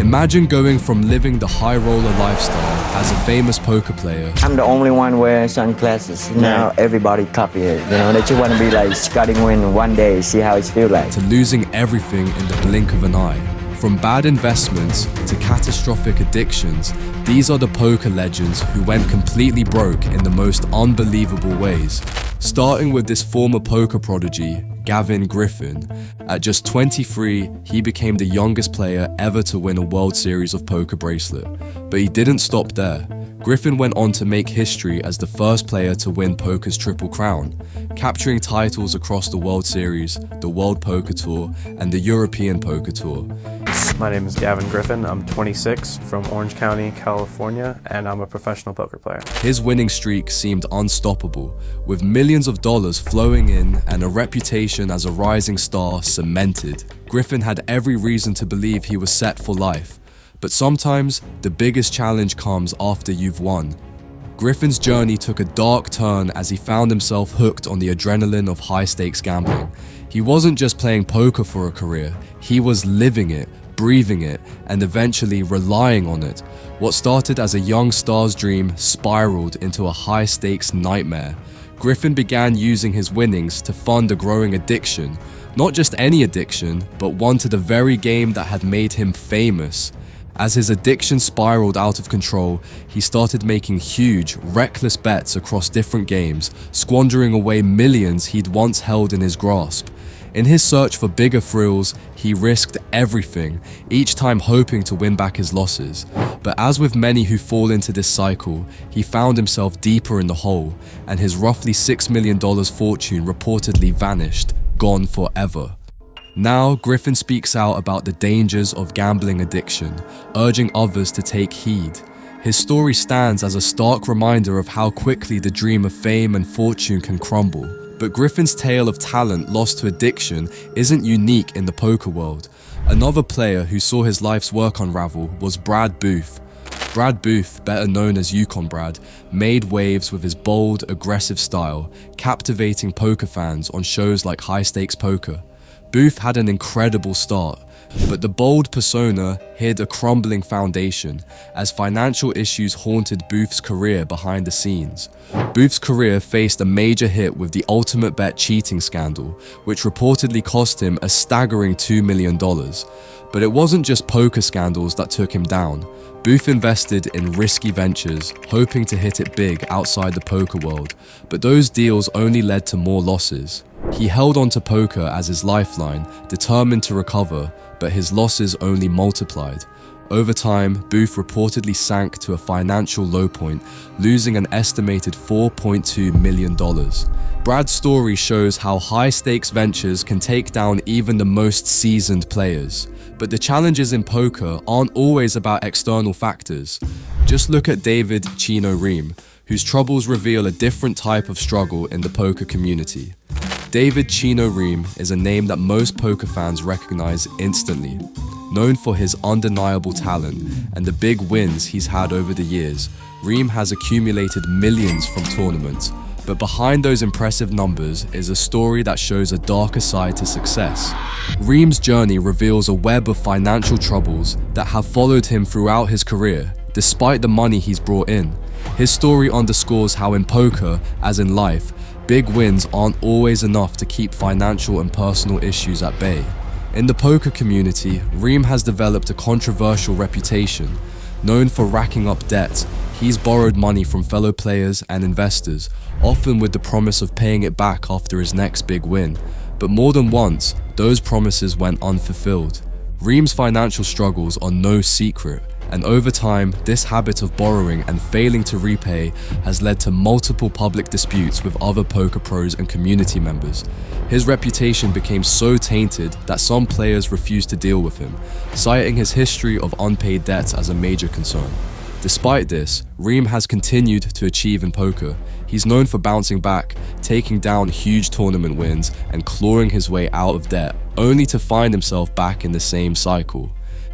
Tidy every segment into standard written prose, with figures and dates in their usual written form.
Imagine going from living the high roller lifestyle as a famous poker player. I'm the only one wearing sunglasses. Now everybody copy it. They just want to be like Scotty Nguyen one day, see how it feels like. To losing everything in the blink of an eye. From bad investments to catastrophic addictions, these are the poker legends who went completely broke in the most unbelievable ways. Starting with this former poker prodigy, Gavin Griffin. At just 23, he became the youngest player ever to win a World Series of Poker bracelet. But he didn't stop there. Griffin went on to make history as the first player to win poker's Triple Crown, capturing titles across the World Series, the World Poker Tour, and the European Poker Tour. My name is Gavin Griffin. I'm 26, from Orange County, California, and I'm a professional poker player. His winning streak seemed unstoppable, with millions of dollars flowing in and a reputation as a rising star cemented. Griffin had every reason to believe he was set for life. But sometimes, the biggest challenge comes after you've won. Griffin's journey took a dark turn as he found himself hooked on the adrenaline of high-stakes gambling. He wasn't just playing poker for a career, he was living it, breathing it, and eventually relying on it. What started as a young star's dream spiraled into a high-stakes nightmare. Griffin began using his winnings to fund a growing addiction. Not just any addiction, but one to the very game that had made him famous. As his addiction spiraled out of control, he started making huge, reckless bets across different games, squandering away millions he'd once held in his grasp. In his search for bigger thrills, he risked everything, each time hoping to win back his losses. But as with many who fall into this cycle, he found himself deeper in the hole, and his roughly $6 million fortune reportedly vanished, gone forever. Now, Griffin speaks out about the dangers of gambling addiction, urging others to take heed. His story stands as a stark reminder of how quickly the dream of fame and fortune can crumble. But Griffin's tale of talent lost to addiction isn't unique in the poker world. Another player who saw his life's work unravel was Brad Booth. Brad Booth, better known as Yukon Brad, made waves with his bold, aggressive style, captivating poker fans on shows like High Stakes Poker. Booth had an incredible start, but the bold persona hid a crumbling foundation as financial issues haunted Booth's career behind the scenes. Booth's career faced a major hit with the Ultimate Bet cheating scandal, which reportedly cost him a staggering $2 million. But it wasn't just poker scandals that took him down. Booth invested in risky ventures, hoping to hit it big outside the poker world, but those deals only led to more losses. He held on to poker as his lifeline, determined to recover, but his losses only multiplied. Over time, Booth reportedly sank to a financial low point, losing an estimated $4.2 million. Brad's story shows how high-stakes ventures can take down even the most seasoned players. But the challenges in poker aren't always about external factors. Just look at David Chino Ream, whose troubles reveal a different type of struggle in the poker community. David Chino Ream is a name that most poker fans recognize instantly. Known for his undeniable talent and the big wins he's had over the years, Ream has accumulated millions from tournaments. But behind those impressive numbers is a story that shows a darker side to success. Ream's journey reveals a web of financial troubles that have followed him throughout his career, despite the money he's brought in. His story underscores how in poker, as in life, big wins aren't always enough to keep financial and personal issues at bay. In the poker community, Ream has developed a controversial reputation. Known for racking up debt, he's borrowed money from fellow players and investors, often with the promise of paying it back after his next big win. But more than once, those promises went unfulfilled. Ream's financial struggles are no secret, and over time, this habit of borrowing and failing to repay has led to multiple public disputes with other poker pros and community members. His reputation became so tainted that some players refused to deal with him, citing his history of unpaid debts as a major concern. Despite this, Ream has continued to achieve in poker. He's known for bouncing back, taking down huge tournament wins, and clawing his way out of debt, only to find himself back in the same cycle.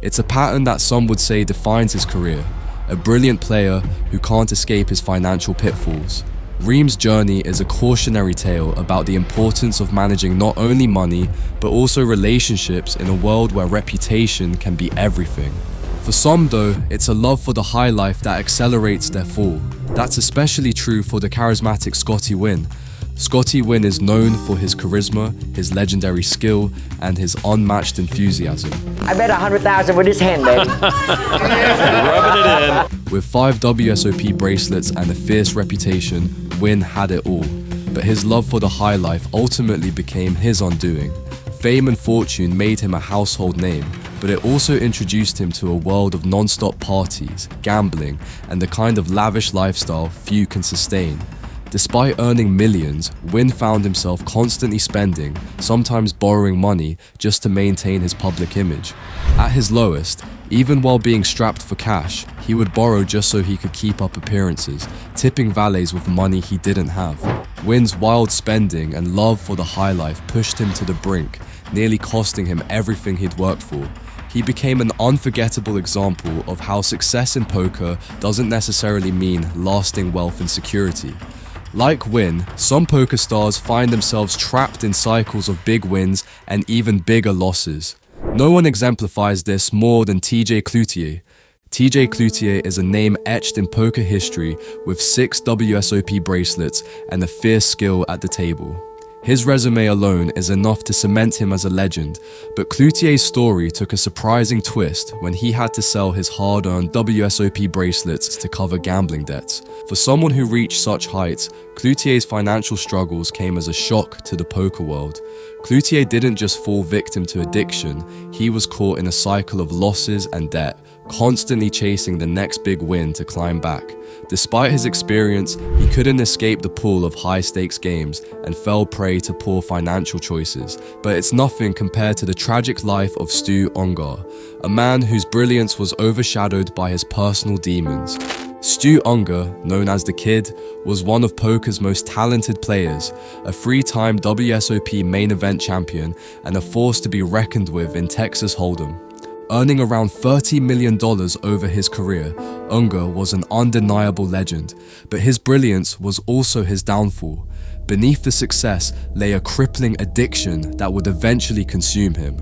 It's a pattern that some would say defines his career, a brilliant player who can't escape his financial pitfalls. Ream's journey is a cautionary tale about the importance of managing not only money, but also relationships in a world where reputation can be everything. For some though, it's a love for the high life that accelerates their fall. That's especially true for the charismatic Scotty Wynn. Scotty Wynn is known for his charisma, his legendary skill, and his unmatched enthusiasm. I bet 100,000 with his hand, baby. Rubbing it in. With 5 WSOP bracelets and a fierce reputation, Wynn had it all. But his love for the high life ultimately became his undoing. Fame and fortune made him a household name, but it also introduced him to a world of non-stop parties, gambling, and the kind of lavish lifestyle few can sustain. Despite earning millions, Wynn found himself constantly spending, sometimes borrowing money just to maintain his public image. At his lowest, even while being strapped for cash, he would borrow just so he could keep up appearances, tipping valets with money he didn't have. Wynn's wild spending and love for the high life pushed him to the brink, nearly costing him everything he'd worked for. He became an unforgettable example of how success in poker doesn't necessarily mean lasting wealth and security. Like Wynn, some poker stars find themselves trapped in cycles of big wins and even bigger losses. No one exemplifies this more than TJ Cloutier. TJ Cloutier is a name etched in poker history with 6 WSOP bracelets and a fierce skill at the table. His resume alone is enough to cement him as a legend, but Cloutier's story took a surprising twist when he had to sell his hard-earned WSOP bracelets to cover gambling debts. For someone who reached such heights, Cloutier's financial struggles came as a shock to the poker world. Cloutier didn't just fall victim to addiction, he was caught in a cycle of losses and debt, constantly chasing the next big win to climb back. Despite his experience, he couldn't escape the pool of high-stakes games and fell prey to poor financial choices, but it's nothing compared to the tragic life of Stu Ungar, a man whose brilliance was overshadowed by his personal demons. Stu Ungar, known as the Kid, was one of poker's most talented players, a 3-time WSOP main event champion, and a force to be reckoned with in Texas Hold'em. Earning around $30 million over his career, Ungar was an undeniable legend, but his brilliance was also his downfall. Beneath the success lay a crippling addiction that would eventually consume him.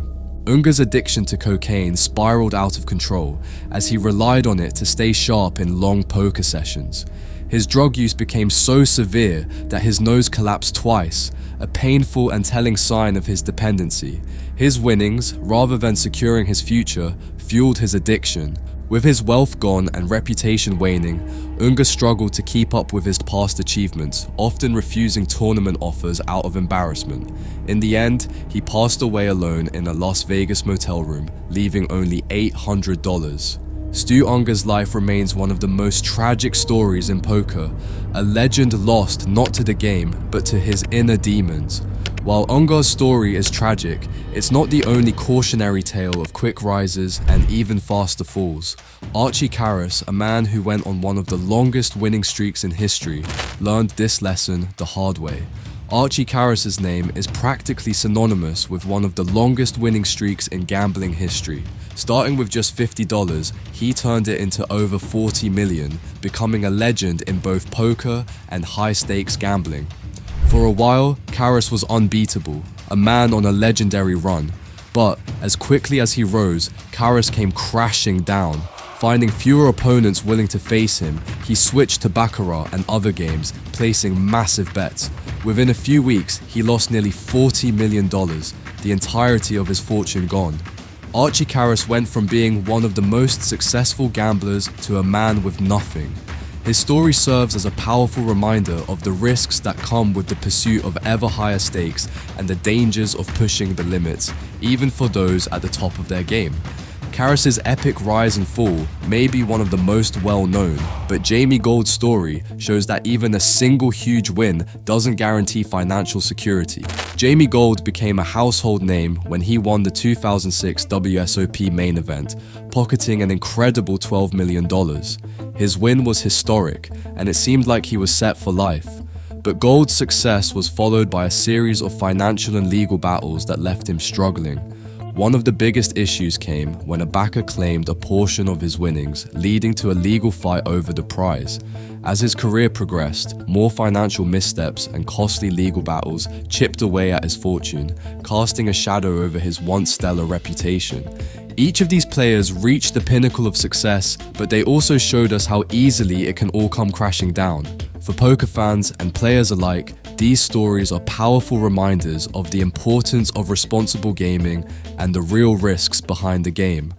Ungar's addiction to cocaine spiraled out of control as he relied on it to stay sharp in long poker sessions. His drug use became so severe that his nose collapsed twice, a painful and telling sign of his dependency. His winnings, rather than securing his future, fueled his addiction. With his wealth gone and reputation waning, Ungar struggled to keep up with his past achievements, often refusing tournament offers out of embarrassment. In the end, he passed away alone in a Las Vegas motel room, leaving only $800. Stu Ungar's life remains one of the most tragic stories in poker, a legend lost not to the game, but to his inner demons. While Ungar's story is tragic, it's not the only cautionary tale of quick rises and even faster falls. Archie Karras, a man who went on one of the longest winning streaks in history, learned this lesson the hard way. Archie Karras' name is practically synonymous with one of the longest winning streaks in gambling history. Starting with just $50, he turned it into over $40 million, becoming a legend in both poker and high-stakes gambling. For a while, Karras was unbeatable, a man on a legendary run. But as quickly as he rose, Karras came crashing down. Finding fewer opponents willing to face him, he switched to Baccarat and other games, placing massive bets. Within a few weeks, he lost nearly $40 million, the entirety of his fortune gone. Archie Karras went from being one of the most successful gamblers to a man with nothing. His story serves as a powerful reminder of the risks that come with the pursuit of ever higher stakes and the dangers of pushing the limits, even for those at the top of their game. Karras' epic rise and fall may be one of the most well-known, but Jamie Gold's story shows that even a single huge win doesn't guarantee financial security. Jamie Gold became a household name when he won the 2006 WSOP main event, pocketing an incredible $12 million. His win was historic, and it seemed like he was set for life. But Gold's success was followed by a series of financial and legal battles that left him struggling. One of the biggest issues came when a backer claimed a portion of his winnings, leading to a legal fight over the prize. As his career progressed, more financial missteps and costly legal battles chipped away at his fortune, casting a shadow over his once stellar reputation. Each of these players reached the pinnacle of success, but they also showed us how easily it can all come crashing down. For poker fans and players alike, these stories are powerful reminders of the importance of responsible gaming and the real risks behind the game.